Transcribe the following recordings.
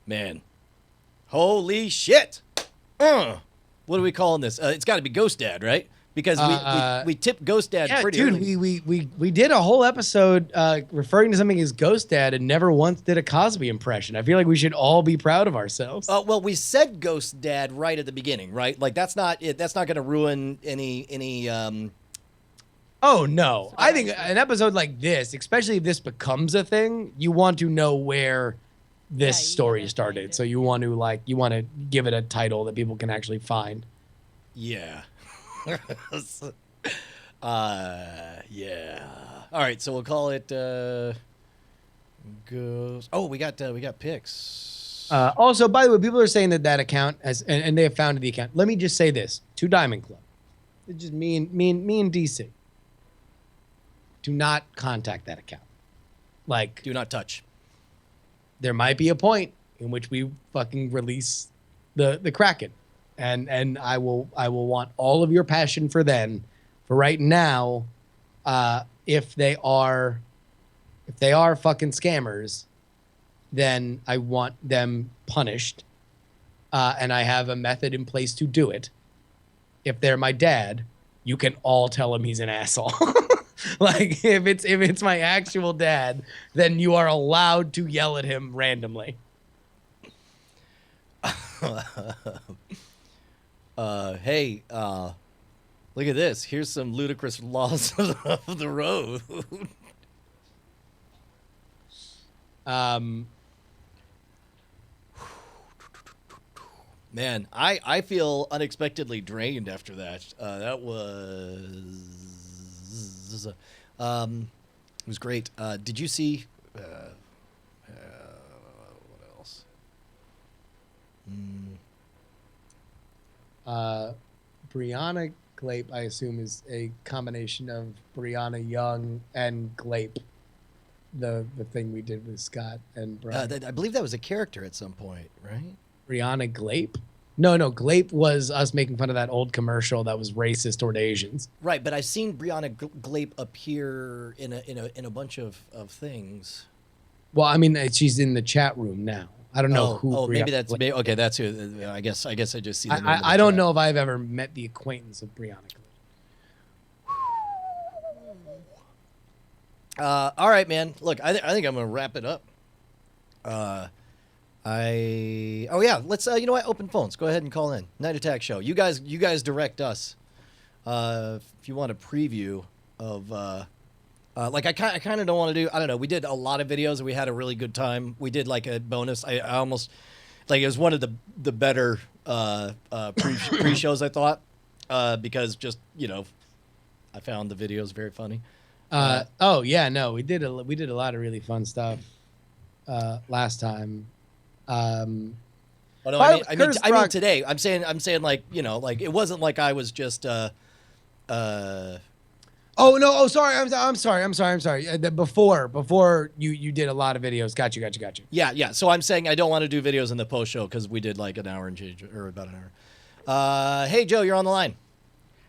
Man. Holy shit. What are we calling this? It's got to be Ghost Dad, right? Because we tipped Ghost Dad pretty early. We did a whole episode referring to something as Ghost Dad and never once did a Cosby impression. I feel like we should all be proud of ourselves. Well, we said Ghost Dad right at the beginning, right? Like that's not it. That's not going to ruin any. Oh no! I think an episode like this, especially if this becomes a thing, you want to know where this story started. So you want to give it a title that people can actually find. Yeah. Yeah. All right, so we'll call it Ghost. Oh, we got pics. Also, by the way, people are saying that account has and they have found the account. Let me just say this to Diamond Club. It's just me and DC. Do not contact that account. Like, do not touch. There might be a point in which we fucking release the Kraken. And I will want all of your passion for then. For right now, if they are fucking scammers, then I want them punished. And I have a method in place to do it. If they're my dad, you can all tell him he's an asshole. Like if it's my actual dad, then you are allowed to yell at him randomly. Hey, look at this. Here's some ludicrous laws of the road. Man, I feel unexpectedly drained after that. That was it was great. Did you see what else? Brianna Glape, I assume, is a combination of Brianna Young and Glape, the thing we did with Scott and Brian. I believe that was a character at some point, right? Brianna Glape? No, Glape was us making fun of that old commercial that was racist toward Asians. Right, but I've seen Brianna Glape appear in a bunch of things. Well, I mean, she's in the chat room now. I don't know who. Oh, maybe that's okay. That's who. I guess I just see. I don't know if I've ever met the acquaintance of Brianna Glape. All right, man. Look, I think I'm gonna wrap it up. Let's you know what? Open phones. Go ahead and call in. Night Attack Show. You guys direct us. If you want a preview of like I kind of don't want to do. I don't know. We did a lot of videos and we had a really good time. We did like a bonus. I almost like it was one of the better pre shows I thought because just I found the videos very funny. We did a lot of really fun stuff last time. I mean today. I'm saying like like it wasn't like I was just Oh no! Oh, sorry. I'm sorry. Before you did a lot of videos. Got you. Yeah. So I'm saying I don't want to do videos in the post show because we did like an hour and change, or about an hour. Hey Joe, you're on the line.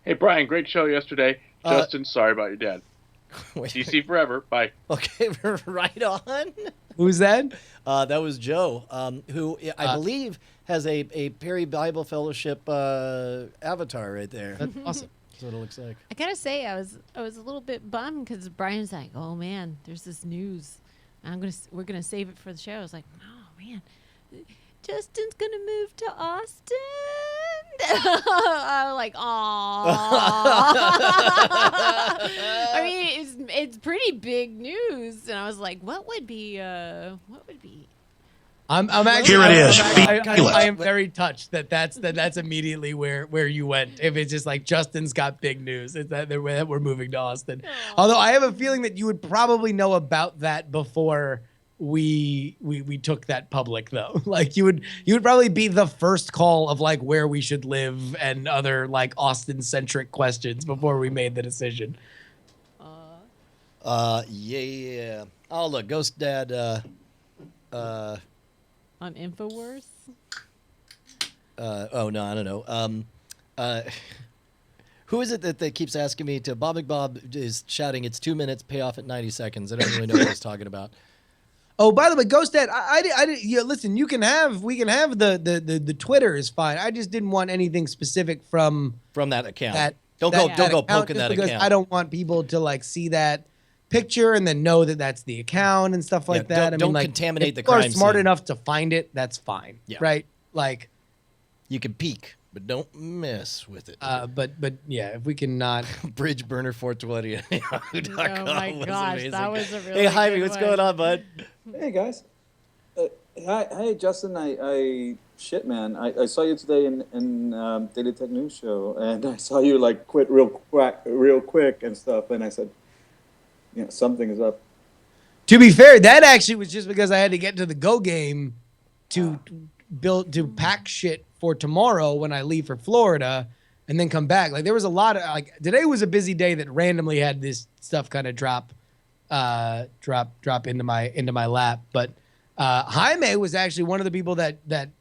Hey Brian, great show yesterday. Justin, sorry about your dad. DC forever. Bye. Okay, right on. Who's that? That was Joe, who I believe has a Perry Bible Fellowship avatar right there. That's awesome. That's what it looks like. I gotta say, I was a little bit bummed because Brian's like, "Oh man, there's this news. We're gonna save it for the show." I was like, "Oh man, Justin's gonna move to Austin." I was like, "Aw." I mean, it's pretty big news, and I was like, "What would be?" I'm actually, here it is. I am very touched that's immediately where you went. If it's just like Justin's got big news, it's that we're moving to Austin. Aww. Although I have a feeling that you would probably know about that before we took that public though. Like you would probably be the first call of like where we should live and other like Austin centric questions before we made the decision. Yeah. Oh look, Ghost Dad. On InfoWars? Oh no, I don't know. Who is it that keeps asking me to? Bob McBob is shouting, "It's 2 minutes, pay off at 90 seconds." I don't really know what he's talking about. Oh, by the way, Ghost Dad, yeah, listen, we can have the Twitter is fine. I just didn't want anything specific from that account. Don't go account, poking that because account. I don't want people to like see that picture and then know that that's the account and stuff like that. Don't contaminate the crime. If crime people are smart scene. enough to find it, that's fine. Yeah. Right? Like, you can peek, but don't mess with it. but yeah, if we can not. Bridge burner 420. Oh my gosh, that was a really Hey, Jaime, good what's one. going on, bud? Hey guys. Hi, Justin. Shit, man. I saw you today in Daily Tech News Show, and I saw you like quit real quick and stuff. And I said, something is up. To be fair, that actually was just because I had to get to the Go game to pack shit for tomorrow when I leave for Florida and then come back. Like there was a lot of today was a busy day that randomly had this stuff kind of drop into my lap. But Jaime was actually one of the people that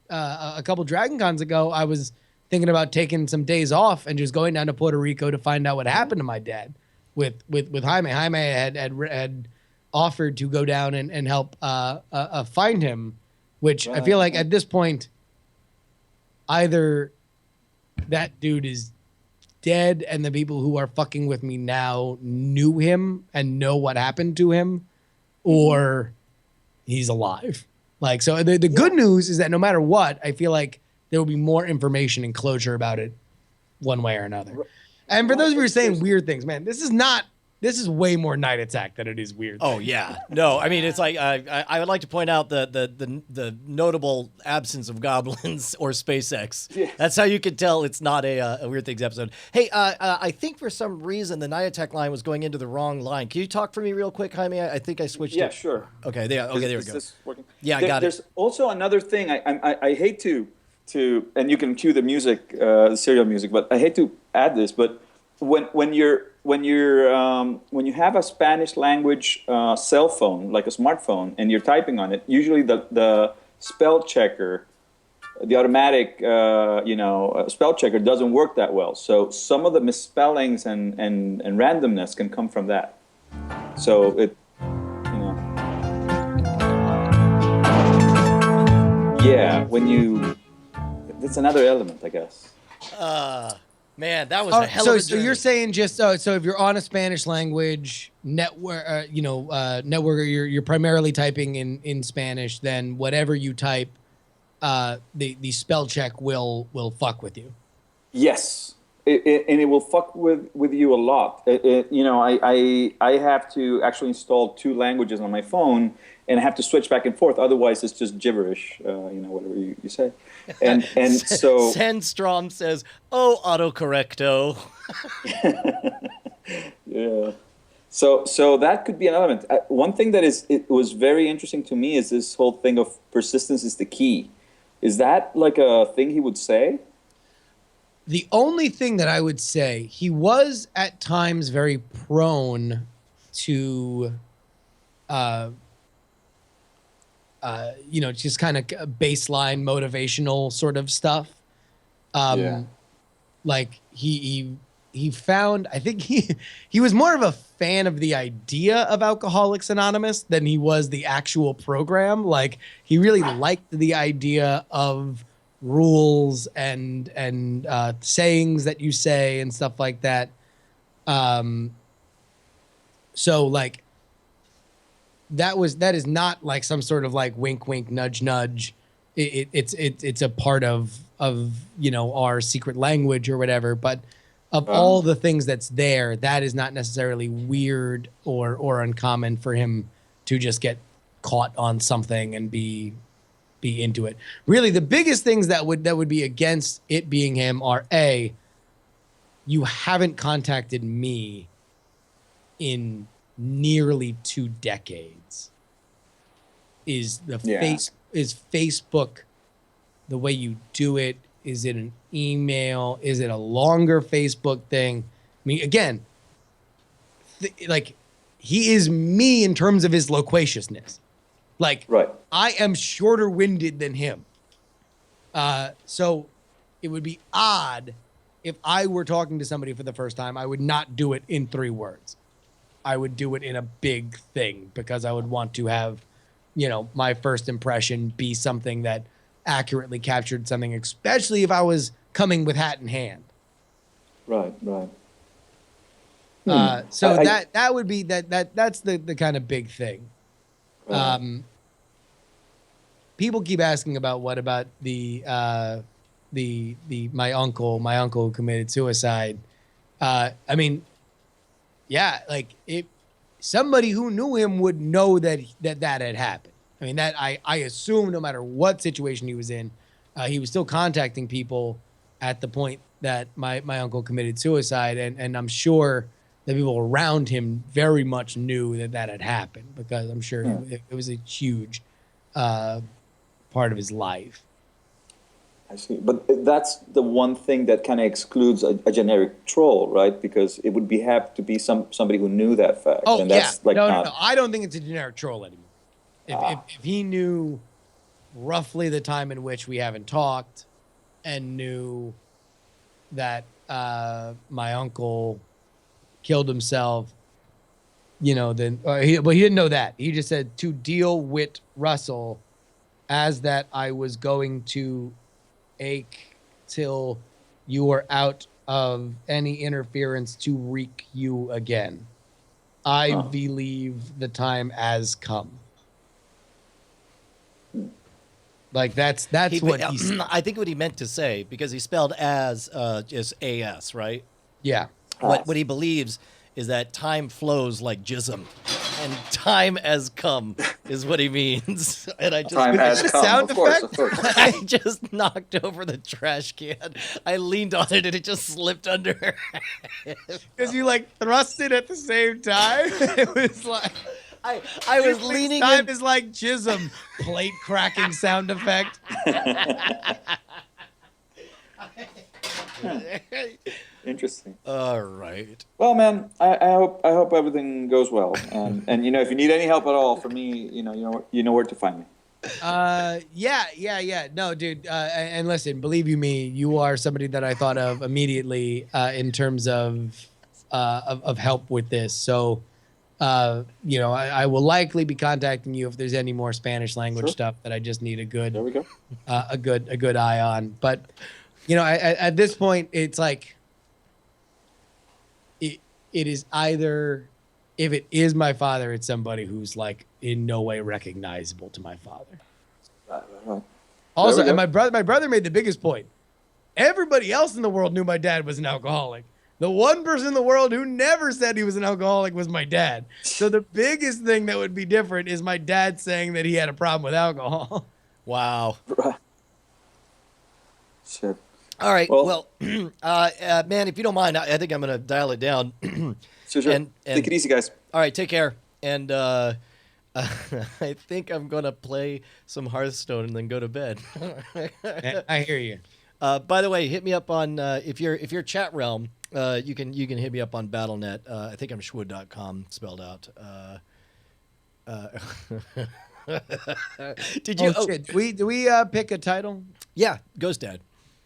a couple Dragon Cons ago I was thinking about taking some days off and just going down to Puerto Rico to find out what happened to my dad with Jaime. Jaime had offered to go down and help find him, which I feel like at this point either that dude is dead and the people who are fucking with me now knew him and know what happened to him, or he's alive. Like, so the good news is that no matter what, I feel like there will be more information and closure about it one way or another. And for those of you who are saying weird things, man, this is way more Night Attack than it is weird. Oh yeah, no, I mean it's like I would like to point out the notable absence of goblins or SpaceX. Yeah. That's how you can tell it's not a Weird Things episode. Hey, I think for some reason the Night Attack line was going into the wrong line. Can you talk for me real quick, Jaime? I think I switched. Yeah, it. sure. Okay, there we go. Is this working? Yeah, I got There's it. also another thing. I hate to and you can cue the music, the serial music, but I hate to add this, but when you have a Spanish language cell phone, like a smartphone, and you're typing on it, usually the spell checker, the automatic spell checker doesn't work that well. So some of the misspellings and randomness can come from that. So it, that's another element, I guess. Man, that was a hell of a So journey. you're saying just so if you're on a Spanish language network, network, you're primarily typing in Spanish, then whatever you type, the spell check will fuck with you. Yes, and it will fuck with you a lot. I have to actually install 2 languages on my phone, and I have to switch back and forth. Otherwise, it's just gibberish. Whatever you say. And so Sandstrom says, "Oh, autocorrecto." Yeah. So that could be an element. One thing that it was very interesting to me is this whole thing of persistence is the key. Is that like a thing he would say? The only thing that I would say, he was at times very prone to, just kind of baseline motivational sort of stuff. Like he found, I think he was more of a fan of the idea of Alcoholics Anonymous than he was the actual program. Like he really liked the idea of rules and sayings that you say and stuff like that. So like that is not like some sort of like wink wink nudge nudge. It's a part of our secret language or whatever. But of all the things that's there, that is not necessarily weird or uncommon for him to just get caught on something and be into it. Really, the biggest things that would be against it being him are A, you haven't contacted me in nearly 2 decades. Is Facebook the way you do it? Is it an email? Is it a longer Facebook thing? I mean, again, like he is me in terms of his loquaciousness. Like, right. I am shorter winded than him. So it would be odd if I were talking to somebody for the first time. I would not do it in 3 words. I would do it in a big thing because I would want to have my first impression be something that accurately captured something, especially if I was coming with hat in hand. Right, right. So that would be that's the kind of big thing. People keep asking about what about the my uncle who committed suicide. I mean, yeah, like if somebody who knew him would know that had happened. I mean, that I assume no matter what situation he was in, he was still contacting people at the point that my uncle committed suicide, and I'm sure the people around him very much knew that had happened, because I'm sure it was a huge part of his life. I see, but that's the one thing that kind of excludes a generic troll, right? Because it would have to be somebody who knew that fact. Oh, and that's yeah. not... No. I don't think it's a generic troll anymore. If he knew roughly the time in which we haven't talked, and knew that my uncle killed himself, then he didn't know that. He just said to deal with Russell, as that I was going to ache till you were out of any interference to wreak you again. I believe the time has come. Like that's what he said. I think what he meant to say, because he spelled as just AS, right? Yeah. What he believes is that time flows like jism, and time has come is what he means. And I just Time has come. sound Of course. I just knocked over the trash can. I leaned on it and it just slipped under. Because you like thrust it at the same time. It was like I was leaning time in. is like jism. Plate cracking sound effect. Interesting. All right. Well, man, I hope everything goes well, and if you need any help at all, for me, you know where to find me. Yeah. No, dude. And listen, believe you me, you are somebody that I thought of immediately in terms of help with this. So, I will likely be contacting you if there's any more Spanish language stuff that I just need a good, There we go. a good eye on. But, at this point, it's like, it is either, if it is my father, it's somebody who's like in no way recognizable to my father. Right. Also, and my brother made the biggest point. Everybody else in the world knew my dad was an alcoholic. The one person in the world who never said he was an alcoholic was my dad. So the biggest thing that would be different is my dad saying that he had a problem with alcohol. Wow. Right. Shit. All right. Well, man, if you don't mind, I think I'm going to dial it down. Sure. And take it easy, guys. All right. Take care. And I think I'm going to play some Hearthstone and then go to bed. I hear you. By the way, hit me up on if you're chat realm. You can hit me up on BattleNet. I think I'm Schwood.com spelled out. Did you? Oh, shit. Do we pick a title? Yeah, Ghost Dad.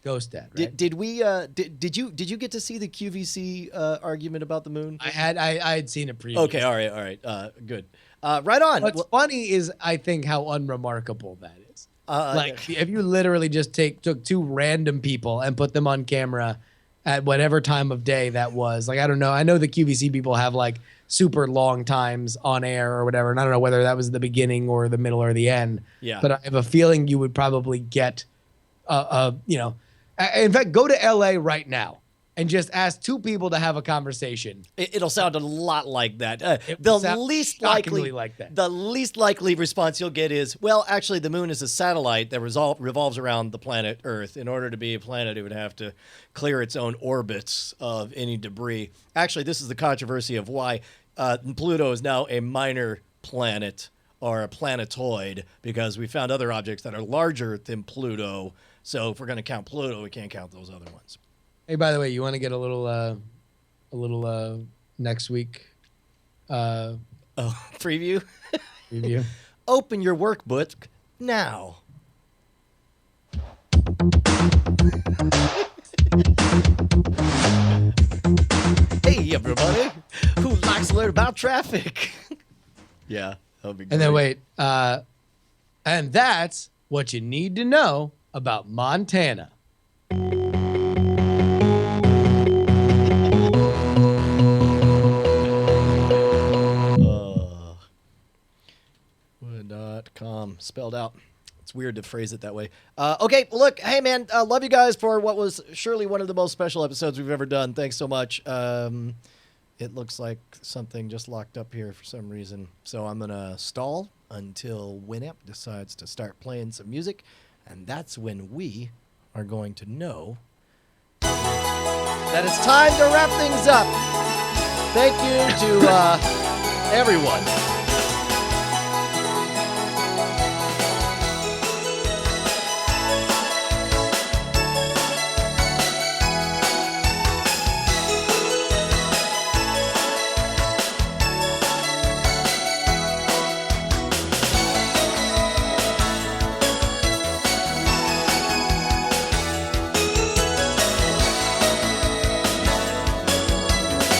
Ghost Dad. Right? Did we? Did you get to see the QVC argument about the moon? I had seen it previously. Okay. All right. Good. Right on. What's funny is I think how unremarkable that is. If you literally just took two random people and put them on camera at whatever time of day that was. Like, I don't know. I know the QVC people have like super long times on air or whatever. And I don't know whether that was the beginning or the middle or the end. Yeah. But I have a feeling you would probably get, in fact, go to LA right now and just ask two people to have a conversation. It'll sound a lot like that. The least likely response you'll get is, well, actually, the moon is a satellite that revolves around the planet Earth. In order to be a planet, it would have to clear its own orbits of any debris. Actually, this is the controversy of why Pluto is now a minor planet or a planetoid, because we found other objects that are larger than Pluto. So if we're going to count Pluto, we can't count those other ones. Hey, by the way, you want to get a little next week preview? Preview. Open your workbook now. Hey, everybody who likes to learn about traffic. Yeah, that would be great. And then wait, And that's what you need to know about Montana. Wood.com spelled out. It's weird to phrase it that way. Okay, look, hey man, love you guys for what was surely one of the most special episodes we've ever done. Thanks so much. It looks like something just locked up here for some reason. So I'm going to stall until Winamp decides to start playing some music. And that's when we are going to know that it's time to wrap things up. Thank you to everyone